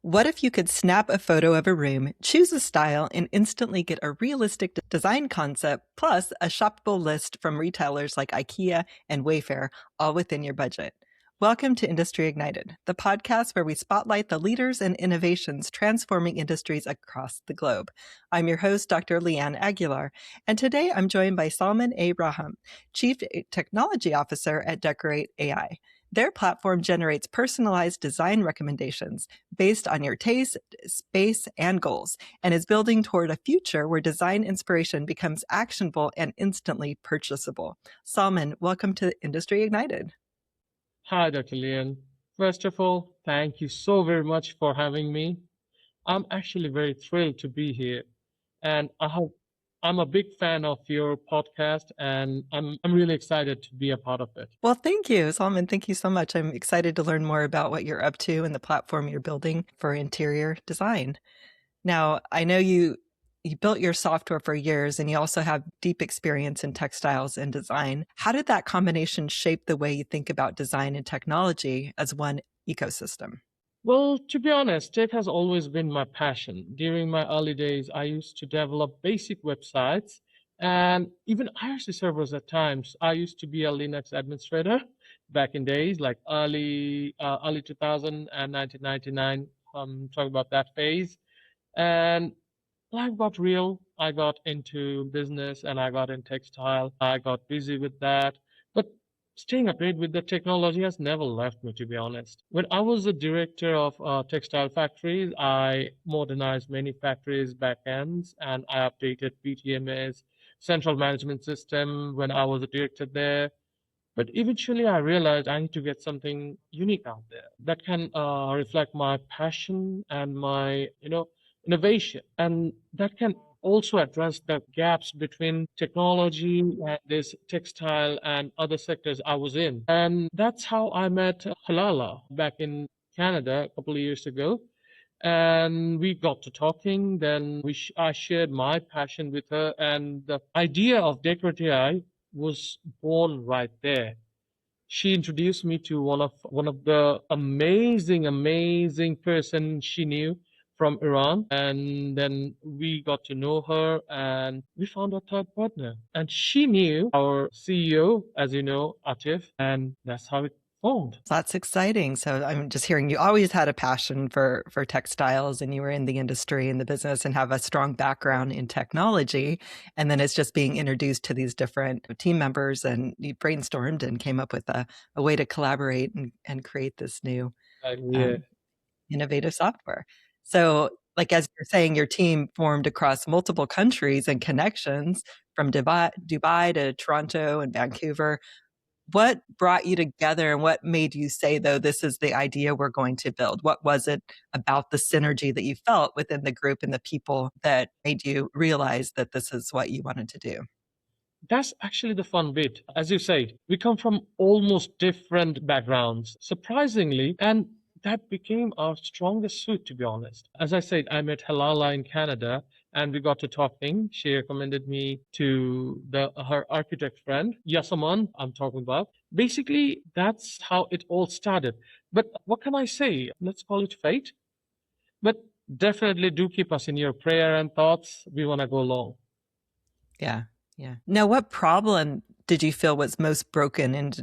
What if you could snap a photo of a room, choose a style, and instantly get a realistic design concept plus a shoppable list from retailers like IKEA and Wayfair, all within your budget? Welcome to Industry Ignited, the podcast where we spotlight the leaders and innovations transforming industries across the globe. I'm your host, Dr. Leeanne Aguilar, and today I'm joined by Salman A. Rahman, Chief Technology Officer at Decorate AI. Their platform generates personalized design recommendations based on your taste, space, and goals, and is building toward a future where design inspiration becomes actionable and instantly purchasable. Salman, welcome to Industry Ignited. Hi, Dr. Leeanne. First of all, thank you so very much for having me. I'm actually very thrilled to be here, and I'm a big fan of your podcast, and I'm really excited to be a part of it. Well, thank you, Salman. Thank you so much. I'm excited to learn more about what you're up to and the platform you're building for interior design. Now, I know you built your software for years and you also have deep experience in textiles and design. How did that combination shape the way you think about design and technology as one ecosystem? Well, to be honest, tech has always been my passion. During my early days, I used to develop basic websites and even IRC servers at times. I used to be a Linux administrator back in days like early 2000 and 1999. Talking about that phase. And life got real. I got into business and I got in textile. I got busy with that. But staying updated with the technology has never left me, to be honest. When I was the director of textile factories, I modernized many factories' backends and I updated PTMS, central management system, when I was a director there. But eventually, I realized I need to get something unique out there that can reflect my passion and my, innovation, and that can also address the gaps between technology and this textile and other sectors I was in. And that's how I met Halala back in Canada a couple of years ago. And we got to talking. Then I shared my passion with her, and the idea of Decorate AI was born right there. She introduced me to one of the amazing person she knew from Iran, and then we got to know her, and we found a third partner. And she knew our CEO, as you know, Atif, and that's how it formed. That's exciting. So I'm just hearing you always had a passion for textiles and you were in the industry and the business and have a strong background in technology. And then it's just being introduced to these different team members and you brainstormed and came up with a way to collaborate and create this new Yeah. innovative software. So like as you're saying, your team formed across multiple countries and connections from Dubai to Toronto and Vancouver. What brought you together and what made you say, though, this is the idea we're going to build? What was it about the synergy that you felt within the group and the people that made you realize that this is what you wanted to do? That's actually the fun bit. As you say, we come from almost different backgrounds, surprisingly, and that became our strongest suit, to be honest. As I said, I met Halala in Canada and we got to talking. She recommended me to her architect friend, Yasaman, I'm talking about. Basically, that's how it all started. But what can I say? Let's call it fate. But definitely do keep us in your prayer and thoughts. We want to go long. Yeah. Yeah. Now, what problem did you feel was most broken in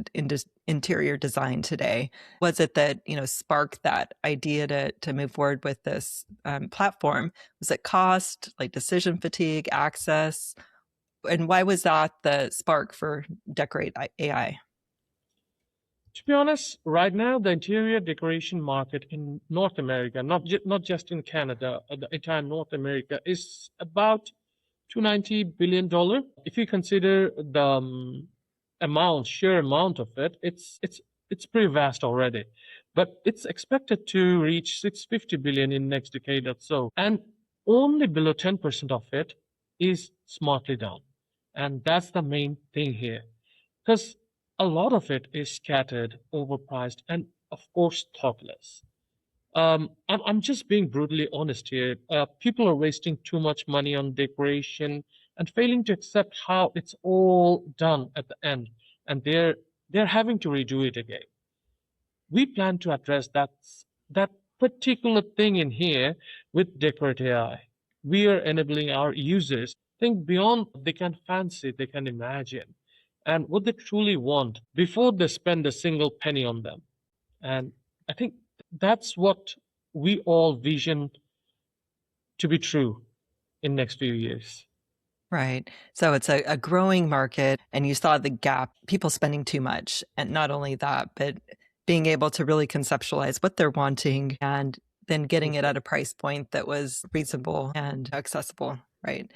interior design today? Was it that, sparked that idea to move forward with this platform? Was it cost, like decision fatigue, access? And why was that the spark for Decorate AI? To be honest, right now the interior decoration market in North America, not just in Canada, the entire North America is about $290 billion. If you consider the sheer amount of it, it's pretty vast already. But it's expected to reach 650 billion in next decade or so, and only below 10% of it is smartly done, and that's the main thing here, because a lot of it is scattered, overpriced, and of course thoughtless. I'm just being brutally honest here. People are wasting too much money on decoration and failing to accept how it's all done at the end, and they're having to redo it again. We plan to address that particular thing in here with Decorate AI. We are enabling our users to think beyond what they can fancy, they can imagine, and what they truly want before they spend a single penny on them. And I think that's what we all vision to be true in next few years. Right. So it's a growing market, and you saw the gap, people spending too much. And not only that, but being able to really conceptualize what they're wanting and then getting it at a price point that was reasonable and accessible. Right.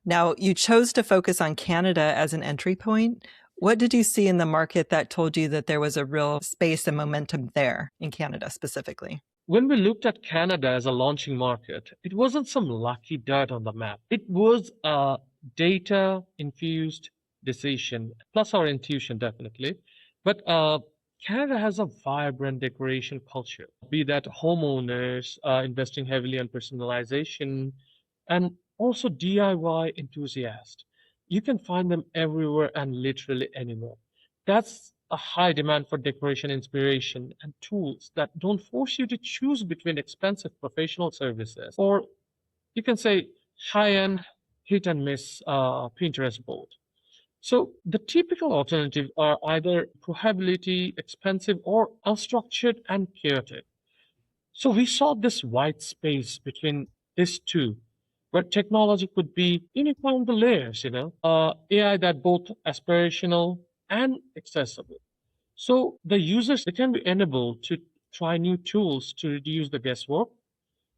Now, you chose to focus on Canada as an entry point. What did you see in the market that told you that there was a real space and momentum there in Canada specifically? When we looked at Canada as a launching market, it wasn't some lucky dot on the map. It was a data infused decision, plus our intuition, definitely. But Canada has a vibrant decoration culture, be that homeowners investing heavily on personalization and also DIY enthusiasts. You can find them everywhere and literally anywhere. That's a high demand for decoration inspiration and tools that don't force you to choose between expensive professional services or you can say high-end hit and miss Pinterest board. So the typical alternatives are either prohibitively expensive or unstructured and chaotic. So we saw this white space between these two, where technology could be in upon the layers, AI that both aspirational and accessible. So the users they can be enabled to try new tools to reduce the guesswork,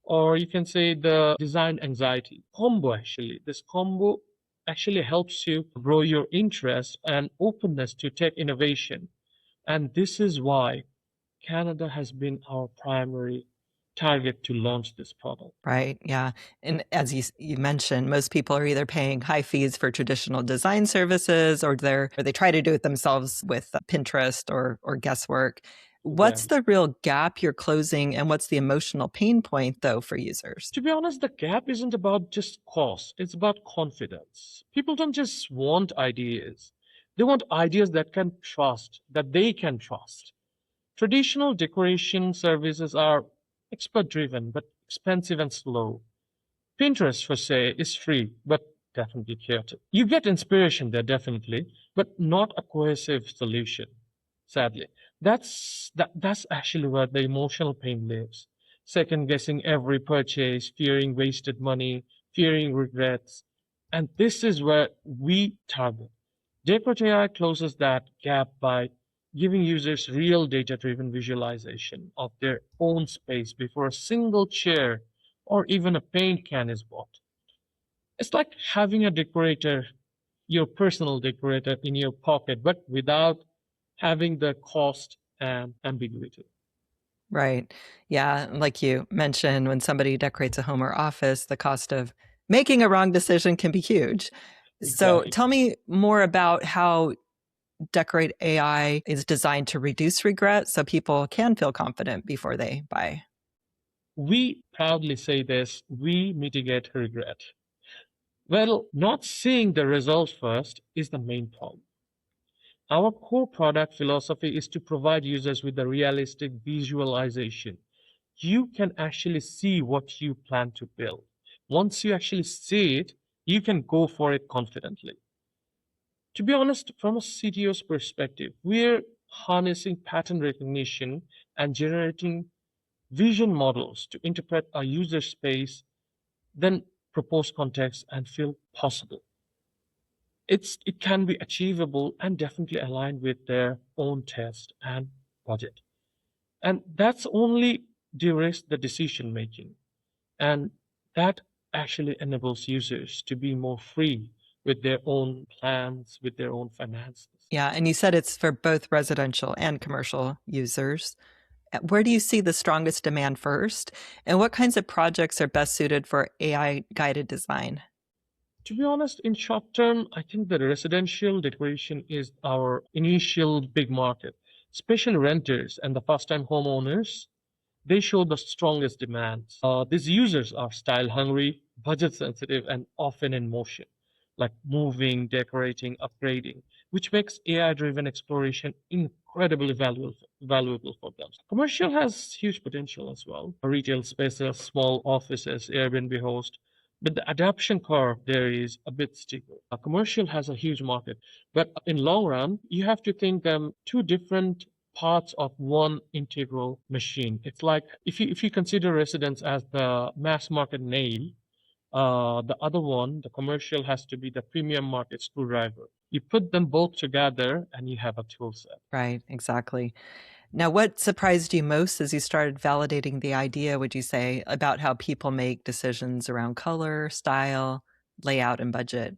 or you can say the design anxiety combo. Actually, this combo actually helps you grow your interest and openness to tech innovation, and this is why Canada has been our primary target to launch this product. Right. Yeah. And as you mentioned, most people are either paying high fees for traditional design services or they try to do it themselves with Pinterest or guesswork. Yeah. What's the real gap you're closing and what's the emotional pain point though for users? To be honest, the gap isn't about just cost, it's about confidence. People don't just want ideas, they want ideas that they can trust. Traditional decoration services are expert driven but expensive and slow. Pinterest, for say, is free, but definitely chaotic. You get inspiration there, definitely, but not a cohesive solution, sadly. That's actually where the emotional pain lives. Second guessing every purchase, fearing wasted money, fearing regrets. And this is where we target. Decor AI closes that gap by giving users real data-driven visualization of their own space before a single chair or even a paint can is bought. It's like having a decorator, your personal decorator in your pocket, but without having the cost and ambiguity. Right. Yeah. Like you mentioned, when somebody decorates a home or office, the cost of making a wrong decision can be huge. So Exactly. tell me more about how Decorate AI is designed to reduce regret so people can feel confident before they buy. We proudly say this, we mitigate regret. Well, not seeing the result first is the main problem. Our core product philosophy is to provide users with a realistic visualization. You can actually see what you plan to build. Once you actually see it, you can go for it confidently. To be honest, from a CTO's perspective, we're harnessing pattern recognition and generating vision models to interpret a user space, then propose context and feel possible. It can be achievable and definitely aligned with their own test and budget. And that's only de-risk the decision making. And that actually enables users to be more free with their own plans, with their own finances. Yeah. And you said it's for both residential and commercial users. Where do you see the strongest demand first? And what kinds of projects are best suited for AI guided design? To be honest, in short term, I think the residential decoration is our initial big market. Especially renters and the first time homeowners, they show the strongest demand. These users are style hungry, budget sensitive, and often in motion, like moving, decorating, upgrading. which makes AI-driven exploration incredibly valuable for them. Commercial has huge potential as well. Retail spaces, small offices, Airbnb host, but the adoption curve there is a bit steeper. Commercial has a huge market, but in long run, you have to think two different parts of one integral machine. It's like if you consider residence as the mass market nail, the other one, the commercial, has to be the premium market screwdriver. You put them both together and you have a tool set. Right, exactly. Now, what surprised you most as you started validating the idea, would you say, about how people make decisions around color, style, layout, and budget?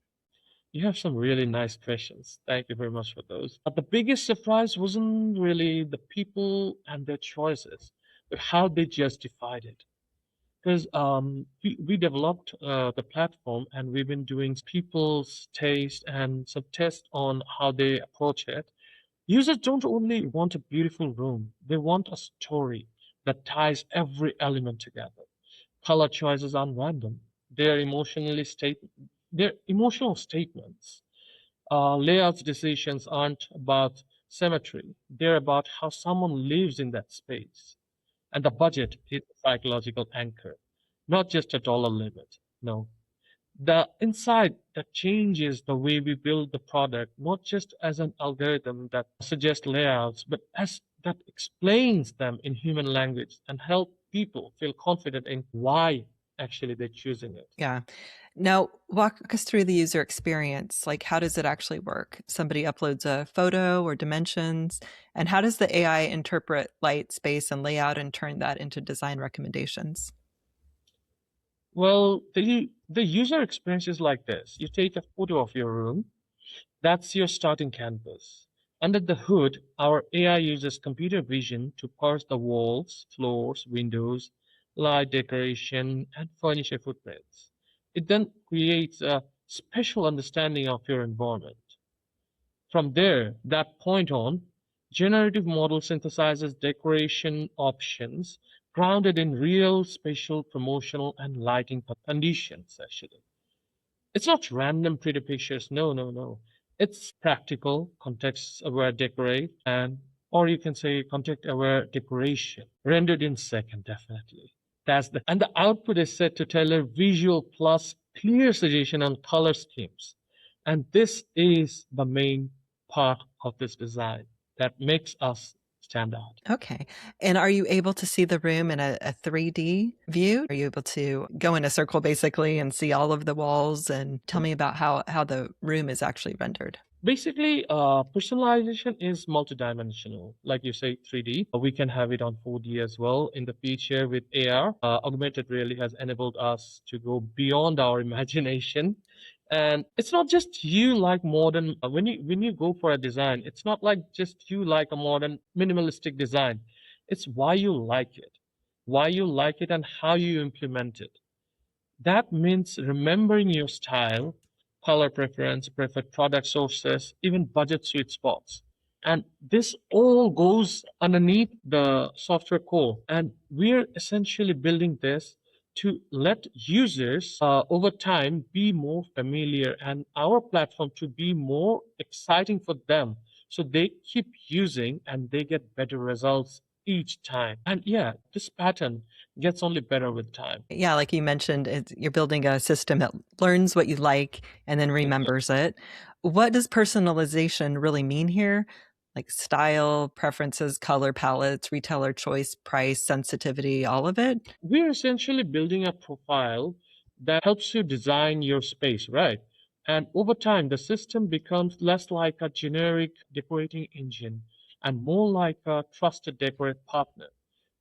You have some really nice questions. Thank you very much for those. But the biggest surprise wasn't really the people and their choices, but how they justified it. Because we developed the platform and we've been doing people's taste and some tests on how they approach it. Users don't only want a beautiful room, they want a story that ties every element together. Color choices aren't random. They're they're emotional statements. Layouts decisions aren't about symmetry. They're about how someone lives in that space. And the budget is a psychological anchor, not just a dollar limit. No. The insight that changes the way we build the product, not just as an algorithm that suggests layouts, but as that explains them in human language and help people feel confident in why actually they're choosing it. Yeah. Now, walk us through the user experience. Like, how does it actually work? Somebody uploads a photo or dimensions, and how does the AI interpret light, space, and layout and turn that into design recommendations? Well, the user experience is like this. You take a photo of your room. That's your starting canvas. Under the hood, our AI uses computer vision to parse the walls, floors, windows, light decoration, and furniture footprints. It then creates a special understanding of your environment. From there, that point on, generative model synthesizes decoration options grounded in real spatial, promotional, and lighting conditions, actually. It's not random pretty pictures. No, no, no. It's practical, context-aware decorate, and or you can say context-aware decoration, rendered in second, definitely. And the output is set to tailor visual plus clear suggestion on color schemes. And this is the main part of this design that makes us stand out. Okay. And are you able to see the room in a 3D view? Are you able to go in a circle basically and see all of the walls? And tell me about how the room is actually rendered. Basically, personalization is multidimensional. Like you say, 3D. We can have it on 4D as well. In the future with AR, augmented reality has enabled us to go beyond our imagination. And it's not just you like modern. When you go for a design, it's not like just you like a modern minimalistic design. It's why you like it, and how you implement it. That means remembering your style, color preference, preferred product sources, even budget sweet spots. And this all goes underneath the software core. And we're essentially building this to let users over time be more familiar and our platform to be more exciting for them. So they keep using and they get better results each time. And yeah, this pattern gets only better with time. Yeah, like you mentioned, you're building a system that learns what you like and then Exactly. remembers it. What does personalization really mean here? Like style, preferences, color palettes, retailer choice, price, sensitivity, all of it? We're essentially building a profile that helps you design your space, right? And over time, the system becomes less like a generic decorating engine and more like a trusted decorate partner,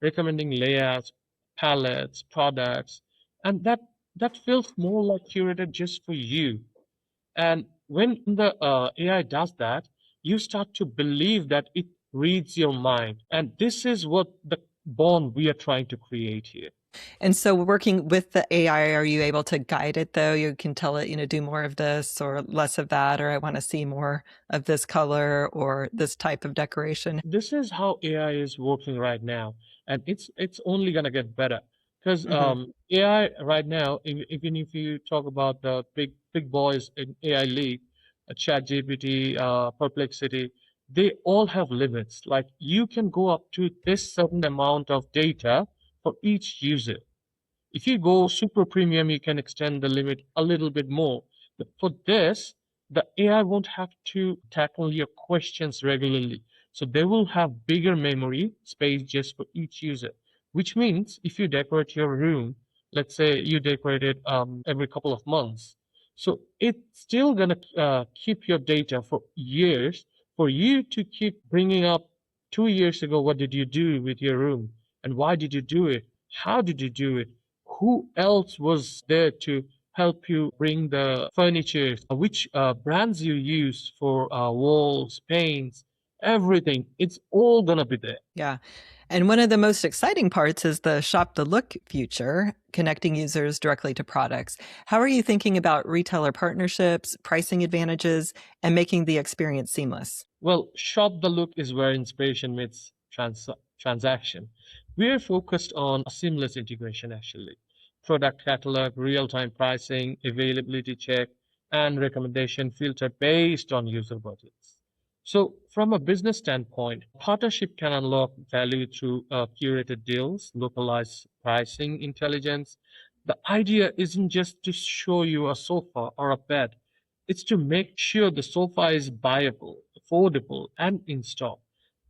recommending layouts, palettes, products, and that feels more like curated just for you. And when the AI does that, you start to believe that it reads your mind. And this is what the bond we are trying to create here. And so working with the AI, are you able to guide it though? You can tell it, do more of this or less of that, or I want to see more of this color or this type of decoration. This is how AI is working right now, and it's only gonna get better because Hmm. AI right now, even if you talk about the big boys in AI league, ChatGPT, Perplexity, they all have limits. Like you can go up to this certain amount of data for each user. If you go super premium, you can extend the limit a little bit more. But for this, the AI won't have to tackle your questions regularly. So they will have bigger memory space just for each user, which means if you decorate your room, let's say you decorate it every couple of months, so it's still gonna keep your data for years for you to keep bringing up 2 years ago, what did you do with your room? And why did you do it? How did you do it? Who else was there to help you bring the furniture? Which brands you use for walls, paints, everything. It's all gonna be there. Yeah. And one of the most exciting parts is the shop the look feature, connecting users directly to products. How are you thinking about retailer partnerships, pricing advantages, and making the experience seamless? Well, shop the look is where inspiration meets transaction. We're focused on a seamless integration actually. Product catalog, real-time pricing, availability check, and recommendation filter based on user budgets. So from a business standpoint, partnership can unlock value through curated deals, localized pricing intelligence. The idea isn't just to show you a sofa or a bed. It's to make sure the sofa is buyable, affordable, and in stock.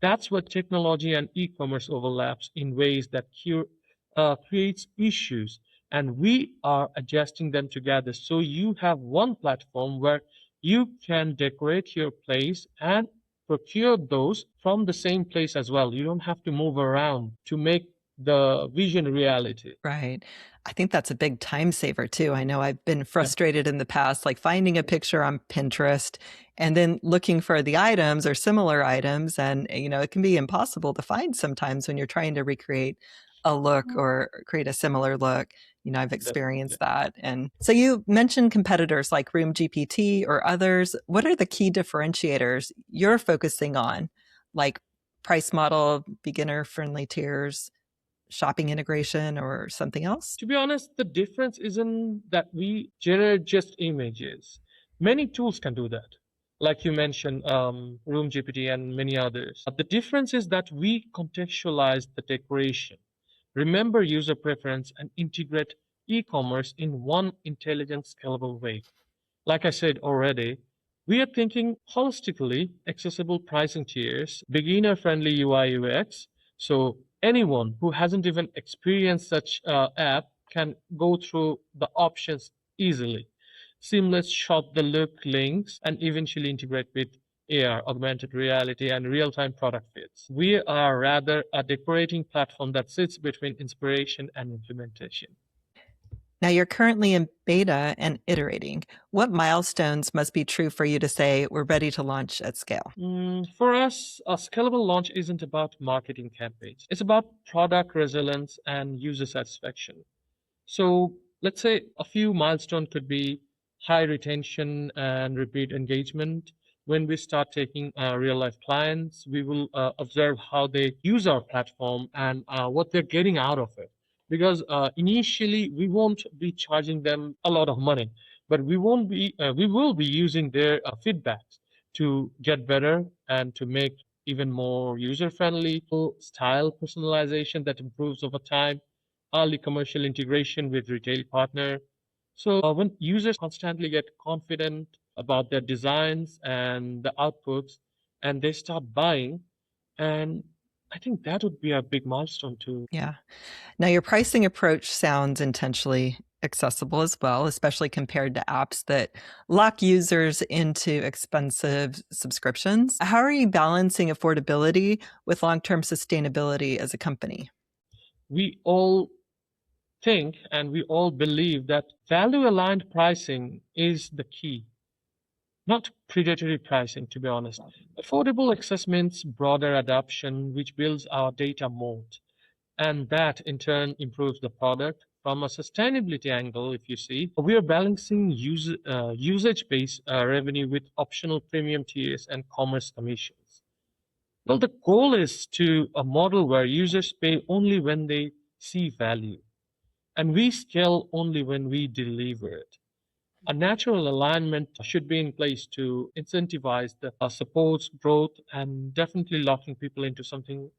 That's where technology and e-commerce overlaps in ways that creates issues, and we are adjusting them together. So you have one platform where you can decorate your place and procure those from the same place as well. You don't have to move around to make the vision reality. Right. I think that's a big time saver too. I know I've been Yeah, frustrated in the past, like finding a picture on Pinterest and then looking for the items or similar items. And, it can be impossible to find sometimes when you're trying to recreate a look or create a similar look. I've definitely. experienced that. And so you mentioned competitors like Room GPT or others. What are the key differentiators you're focusing on, like price model, beginner friendly tiers, shopping integration, or something else? To be honest, the difference isn't that we generate just images. Many tools can do that. Like you mentioned, Room GPT and many others. The difference is that we contextualize the decoration, remember user preference, and integrate e-commerce in one intelligent, scalable way. Like I said already, we are thinking holistically accessible pricing tiers, beginner friendly UI UX. So anyone who hasn't even experienced such app can go through the options easily. Seamless shop the look links and eventually integrate with AR, augmented reality, and real time product fits. We are rather a decorating platform that sits between inspiration and implementation. Now you're currently in beta and iterating. What milestones must be true for you to say we're ready to launch at scale? For us, a scalable launch isn't about marketing campaigns. It's about product resilience and user satisfaction. So let's say a few milestones could be high retention and repeat engagement. When we start taking real life clients, we will observe how they use our platform and what they're getting out of it. Because initially we won't be charging them a lot of money, but we will be using their feedbacks to get better and to make even more user friendly style personalization that improves over time, early commercial integration with retail partner. So when users constantly get confident about their designs and the outputs and they start buying, and I think that would be a big milestone too. Yeah. Now your pricing approach sounds intentionally accessible as well, especially compared to apps that lock users into expensive subscriptions. How are you balancing affordability with long-term sustainability as a company? We all think and we all believe that value aligned pricing is the key, not predatory pricing, to be honest. Affordable access means broader adoption, which builds our data moat. And that in turn improves the product. From a sustainability angle, if you see, we are balancing usage-based revenue with optional premium tiers and commerce commissions. Well, the goal is to a model where users pay only when they see value, and we scale only when we deliver it. A natural alignment should be in place to incentivize the supports growth and definitely locking people into something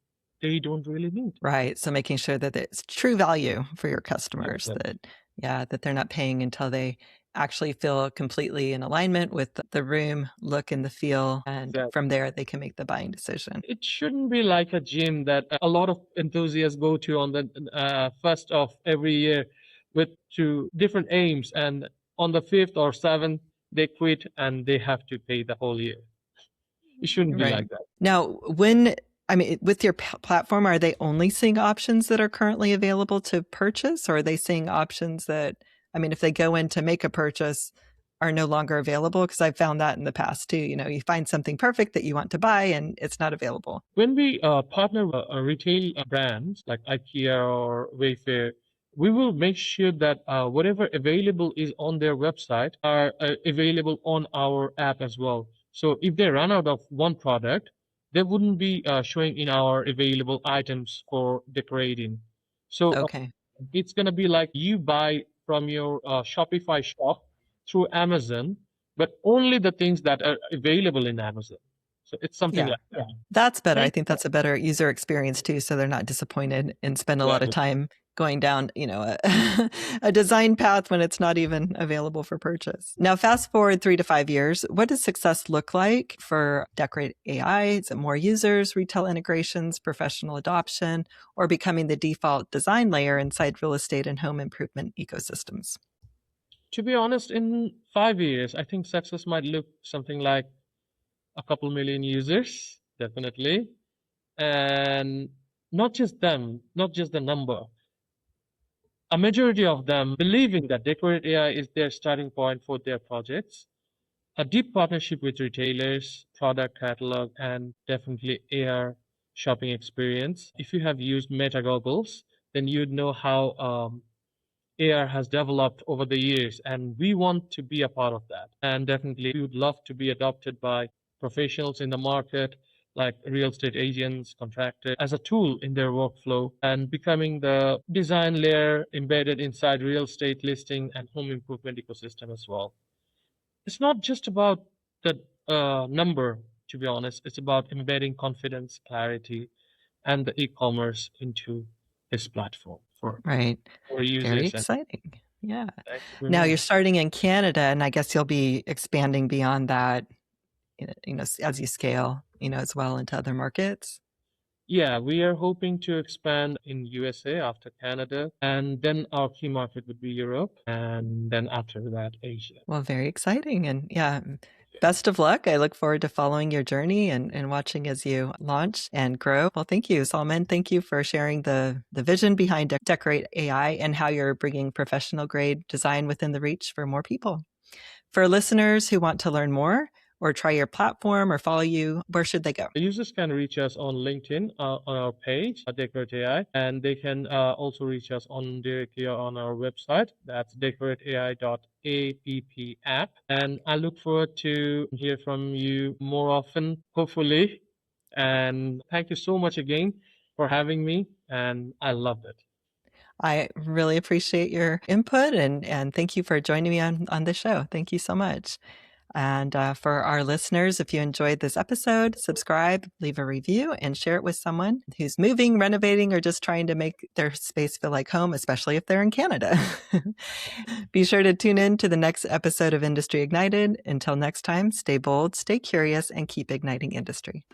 they don't really need. Right. So making sure that it's true value for your customers, Exactly. that, yeah, that they're not paying until they actually feel completely in alignment with the room, look, and the feel. And Exactly. from there, they can make the buying decision. It shouldn't be like a gym that a lot of enthusiasts go to on the first of every year with two different aims, and on the fifth or seventh they quit and they have to pay the whole year. It shouldn't be Right. like that. Now, with your platform, are they only seeing options that are currently available to purchase, or are they seeing options that, if they go in to make a purchase, are no longer available? Because I've found that in the past too. You find something perfect that you want to buy and it's not available. When we partner with retail brands like IKEA or Wayfair, we will make sure that whatever available is on their website are available on our app as well. So if they run out of one product, they wouldn't be showing in our available items for decorating. So Okay. it's going to be like you buy from your Shopify shop through Amazon, but only the things that are available in Amazon. So it's something Yeah. like that. That's better. I think that's a better user experience too, so they're not disappointed and spend a lot of Exactly. time going down, a design path when it's not even available for purchase. Now, fast forward 3 to 5 years, what does success look like for Decorate AI? Is it more users, retail integrations, professional adoption, or becoming the default design layer inside real estate and home improvement ecosystems? To be honest, in 5 years, I think success might look something like a couple million users, definitely. And not just them, not just the number. A majority of them believing that Decorate AI is their starting point for their projects. A deep partnership with retailers, product catalog, and definitely AR shopping experience. If you have used Meta goggles, then you'd know how AR has developed over the years, and we want to be a part of that. And definitely, we would love to be adopted by professionals in the market, like real estate agents, contractors, as a tool in their workflow, and becoming the design layer embedded inside real estate listing and home improvement ecosystem as well. It's not just about the number, to be honest. It's about embedding confidence, clarity, and the e-commerce into this platform Right. for Very users. And exciting. Yeah. thank you very Now you're much. starting in Canada, and I guess you'll be expanding beyond that, as you scale, as well into other markets. Yeah, we are hoping to expand in USA after Canada, and then our key market would be Europe, and then after that, Asia. Well, very exciting. And yeah, best of luck. I look forward to following your journey and watching as you launch and grow. Well, thank you, Salman. Thank you for sharing the vision behind Decorate AI and how you're bringing professional grade design within the reach for more people. For listeners who want to learn more or try your platform or follow you, where should they go? The users can reach us on LinkedIn on our page, Decorate AI, and they can also reach us on directly on our website. That's decorateai.app app. And I look forward to hear from you more often, hopefully. And thank you so much again for having me, and I loved it. I really appreciate your input and thank you for joining me on the show. Thank you so much. And for our listeners, if you enjoyed this episode, subscribe, leave a review, and share it with someone who's moving, renovating, or just trying to make their space feel like home, especially if they're in Canada. Be sure to tune in to the next episode of Industry Ignited. Until next time, stay bold, stay curious, and keep igniting industry.